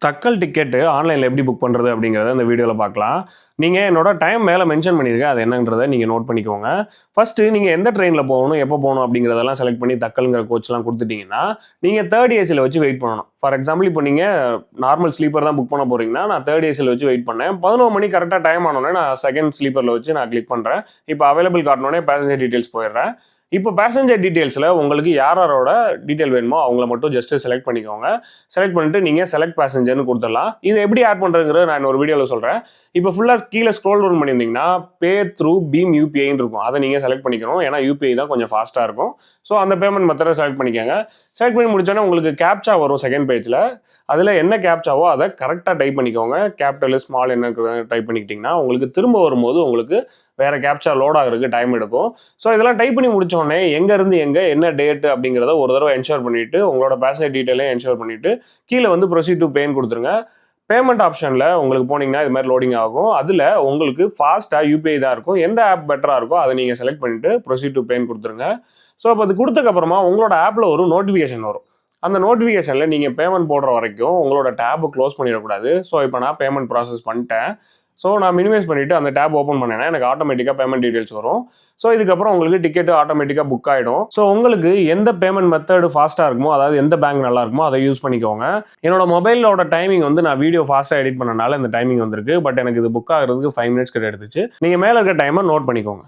Tatkal ticket ஆன்லைன்ல எப்படி book பண்றது அப்படிங்கிறத இந்த வீடியோல பார்க்கலாம். நீங்க என்னோட டைம் மேல மென்ஷன் பண்ணியிருக்கேன். அது என்னன்றத நீங்க நோட் பண்ணிக்கோங்க. ஃபர்ஸ்ட்டு நீங்க எந்த ட்ரெயின்ல போகணும், எப்போ போகணும் அப்படிங்கிறதெல்லாம் செலக்ட் பண்ணி தக்கல்ங்கிற கோச்லாம் குடுத்துட்டீங்கன்னா, நீங்க 3 ஏசில வச்சு வெயிட் பண்ணணும். ஃபார் எக்ஸாம்பிள் இப்போ நீங்க நார்மல் ஸ்லீப்பர் தான் புக் பண்ண போறீங்கன்னா, நான் 3 ஏசில வச்சு வெயிட் பண்ணேன். 11 மணி கரெக்ட்டா டைம் ஆனோனே நான் 2ண்ட் ஸ்லீப்பர்ல வச்சு நான் கிளிக் பண்றேன். இப்போ அவைலபிள் காட்டுனோனே பேசஞ்சர் டீட்டெயில்ஸ் போயிடுறேன். இப்போ பேசஞ்சர் டீட்டெயில்ஸ்ல உங்களுக்கு யாரோட டீட்டெயில் வேணுமோ அவங்கள மட்டும் ஜஸ்ட் செலக்ட் பண்ணிக்கோங்க. செலக்ட் பண்ணிட்டு நீங்க செலக்ட் பேசஞ்சர்னு கொடுத்துடலாம். இது எப்படி ஆட் பண்றதுங்கிறத நான் இன்னொரு வீடியோல சொல்றேன். இப்போ ஃபுல்லா கீழே ஸ்க்ரோல் டவுன் பண்ணியிருந்தீங்கன்னா பே த்ரூ பீம் யூபிஐன்னு இருக்கும். அதை நீங்க செலக்ட் பண்ணிக்கணும். ஏன்னா யூபிஐ தான் கொஞ்சம் ஃபாஸ்டா இருக்கும். ஸோ அந்த பேமெண்ட் மெத்தடை செலக்ட் பண்ணிக்கோங்க. செலக்ட் பண்ணி முடிச்சோன்னே உங்களுக்கு கேப்சா வரும் செகண்ட் பேஜ்ல. அதில் என்ன கேப்சாவோ அதை கரெக்டாக டைப் பண்ணிக்கோங்க. கேபிட்டல் ஸ்மால் என்ன டைப் பண்ணிக்கிட்டிங்கன்னா உங்களுக்கு திரும்ப வரும்போது உங்களுக்கு வேற கேப்சா லோட் ஆகிறதுக்கு டைம் எடுக்கும். ஸோ இதெல்லாம் டைப் பண்ணி முடிச்சோடனே எங்கேருந்து எங்கே என்ன டேட் அப்படிங்கிறத ஒரு தடவை என்ஷோர் பண்ணிவிட்டு உங்களோட பேசஞ்சர் டீட்டெயிலையும் என்ஷோர் பண்ணிவிட்டு கீழே வந்து ப்ரொசீட் டு பேன்னு கொடுத்துருங்க. பேமெண்ட் ஆப்ஷனில் உங்களுக்கு போனீங்கன்னா இது மாதிரி லோடிங் ஆகும். அதில் உங்களுக்கு ஃபாஸ்ட்டாக யூபிஐ தான் இருக்கும். எந்த ஆப் பெட்டராக இருக்கோ அதை நீங்கள் செலக்ட் பண்ணிவிட்டு ப்ரொசீட் டு பேன்னு கொடுத்துருங்க. ஸோ அப்போ அது கொடுத்ததுக்கப்புறமா உங்களோட ஆப்பில் ஒரு நோட்டிஃபிகேஷன் வரும். அந்த நோட்டிஃபிகேஷனில் நீங்கள் பேமெண்ட் போடுற வரைக்கும் உங்களோட டேபை க்ளோஸ் பண்ணிடக்கூடாது. ஸோ இப்போ நான் பேமெண்ட் ப்ராசஸ் பண்ணிட்டேன். ஸோ நான் மினிமைஸ் பண்ணிவிட்டு அந்த டேப் ஓப்பன் பண்ணேன்னா எனக்கு ஆட்டோமேட்டிக்காக பேமெண்ட் டீட்டெயில்ஸ் வரும். ஸோ இதுக்கப்புறம் உங்களுக்கு டிக்கெட்டு ஆட்டோமேட்டிக்காக புக் ஆகிடும். ஸோ உங்களுக்கு எந்த பேமெண்ட் மெத்தடு ஃபாஸ்ட்டாக இருக்குமோ, அதாவது எந்த பேங்க் நல்லா இருக்குமோ அதை யூஸ் பண்ணிக்கோங்க. என்னோட மொபைலோட டைமிங் வந்து நான் வீடியோ ஃபாஸ்ட்டாக எடிட் பண்ணனால இந்த டைமிங் வந்திருக்கு. பட் எனக்கு இது புக் ஆகிறதுக்கு 5 மினிட்ஸ் கிட்ட எடுத்துச்சு. நீங்கள் மேலே இருக்க டைமை நோட் பண்ணிக்கோங்க.